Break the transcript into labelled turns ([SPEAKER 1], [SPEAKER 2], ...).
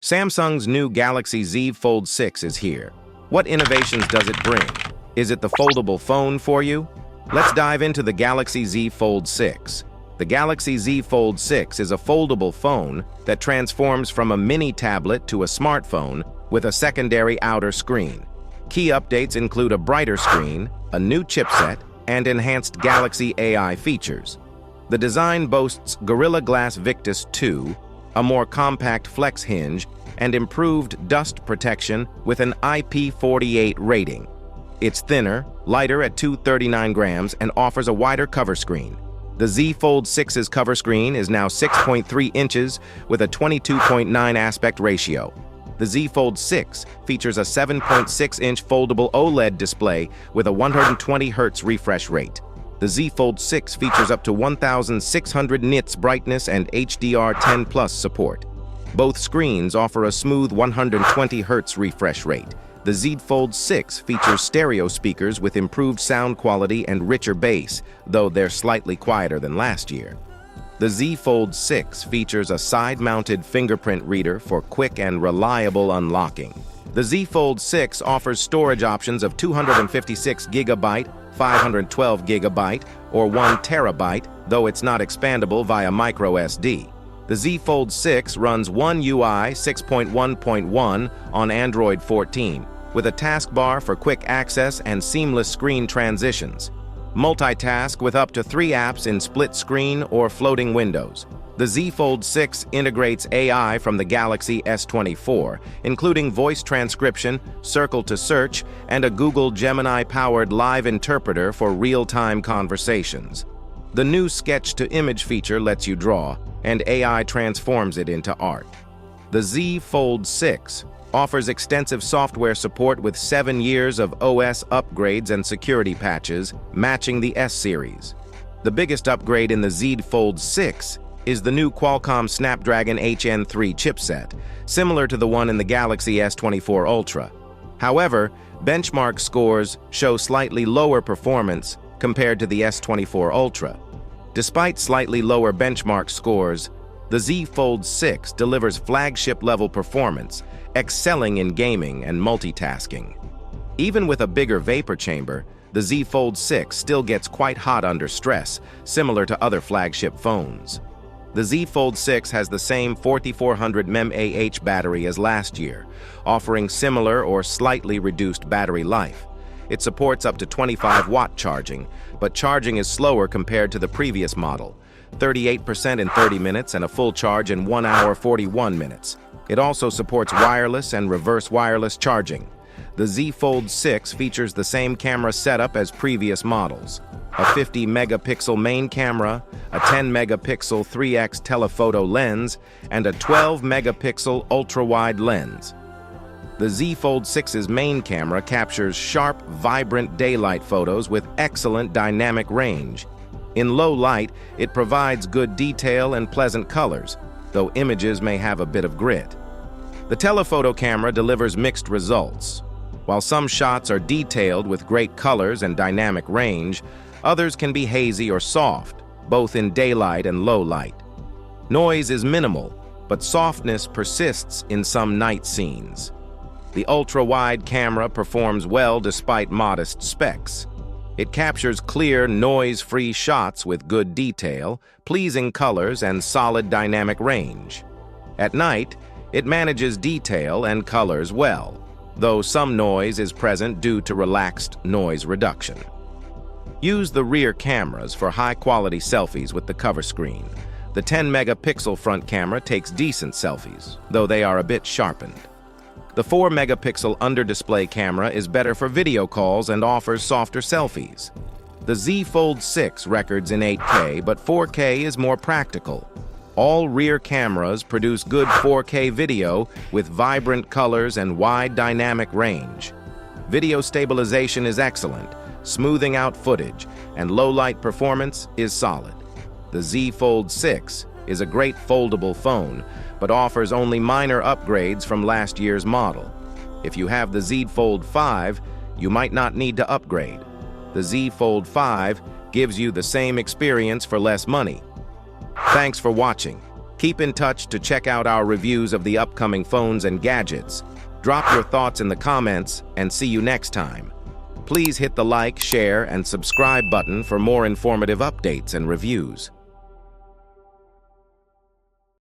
[SPEAKER 1] Samsung's new Galaxy Z Fold 6 is here. What innovations does it bring? Is it the foldable phone for you? Let's dive into the Galaxy Z Fold 6. The Galaxy Z Fold 6 is a foldable phone that transforms from a mini tablet to a smartphone with a secondary outer screen. Key updates include a brighter screen, a new chipset, and enhanced Galaxy AI features. The design boasts Gorilla Glass Victus 2, a more compact flex hinge, and improved dust protection with an IP48 rating. It's thinner, lighter at 239 grams, and offers a wider cover screen. The Z Fold 6's cover screen is now 6.3 inches with a 22.9 aspect ratio. The Z Fold 6 features a 7.6-inch foldable OLED display with a 120 Hz refresh rate. The Z Fold 6 features up to 1,600 nits brightness and HDR10+ support. Both screens offer a smooth 120 Hz refresh rate. The Z Fold 6 features stereo speakers with improved sound quality and richer bass, though they're slightly quieter than last year. The Z Fold 6 features a side-mounted fingerprint reader for quick and reliable unlocking. The Z Fold 6 offers storage options of 256 GB, 512 GB, or 1 TB, though it's not expandable via microSD. The Z Fold 6 runs One UI 6.1.1 on Android 14, with a taskbar for quick access and seamless screen transitions. Multitask with up to 3 apps in split screen or floating windows. The Z Fold 6 integrates AI from the Galaxy S24, including voice transcription, circle to search, and a Google Gemini-powered live interpreter for real-time conversations. The new sketch-to-image feature lets you draw, and AI transforms it into art. The Z Fold 6 offers extensive software support with 7 years of OS upgrades and security patches, matching the S series. The biggest upgrade in the Z Fold 6 is the new Qualcomm Snapdragon HN3 chipset, similar to the one in the Galaxy S24 Ultra. However, benchmark scores show slightly lower performance compared to the S24 Ultra. Despite slightly lower benchmark scores, the Z Fold 6 delivers flagship-level performance, excelling in gaming and multitasking. Even with a bigger vapor chamber, the Z Fold 6 still gets quite hot under stress, similar to other flagship phones. The Z Fold 6 has the same 4400 mAh battery as last year, offering similar or slightly reduced battery life. It supports up to 25-watt charging, but charging is slower compared to the previous model, 38% in 30 minutes and a full charge in 1 hour 41 minutes. It also supports wireless and reverse wireless charging. The Z Fold 6 features the same camera setup as previous models: a 50-megapixel main camera, a 10-megapixel 3x telephoto lens, and a 12-megapixel ultra-wide lens. The Z Fold 6's main camera captures sharp, vibrant daylight photos with excellent dynamic range. In low light, it provides good detail and pleasant colors, though images may have a bit of grit. The telephoto camera delivers mixed results. While some shots are detailed with great colors and dynamic range, others can be hazy or soft, both in daylight and low light. Noise is minimal, but softness persists in some night scenes. The ultra-wide camera performs well despite modest specs. It captures clear, noise-free shots with good detail, pleasing colors, and solid dynamic range. At night, it manages detail and colors well, though some noise is present due to relaxed noise reduction. Use the rear cameras for high-quality selfies with the cover screen. The 10-megapixel front camera takes decent selfies, though they are a bit sharpened. The 4-megapixel under-display camera is better for video calls and offers softer selfies. The Z Fold 6 records in 8K, but 4K is more practical. All rear cameras produce good 4K video with vibrant colors and wide dynamic range. Video stabilization is excellent, smoothing out footage, and low-light performance is solid. The Z Fold 6 is a great foldable phone, but offers only minor upgrades from last year's model. If you have the Z Fold 5, you might not need to upgrade. The Z Fold 5 gives you the same experience for less money. Thanks for watching. Keep in touch to check out our reviews of the upcoming phones and gadgets. Drop your thoughts in the comments, and see you next time. Please hit the like, share, and subscribe button for more informative updates and reviews.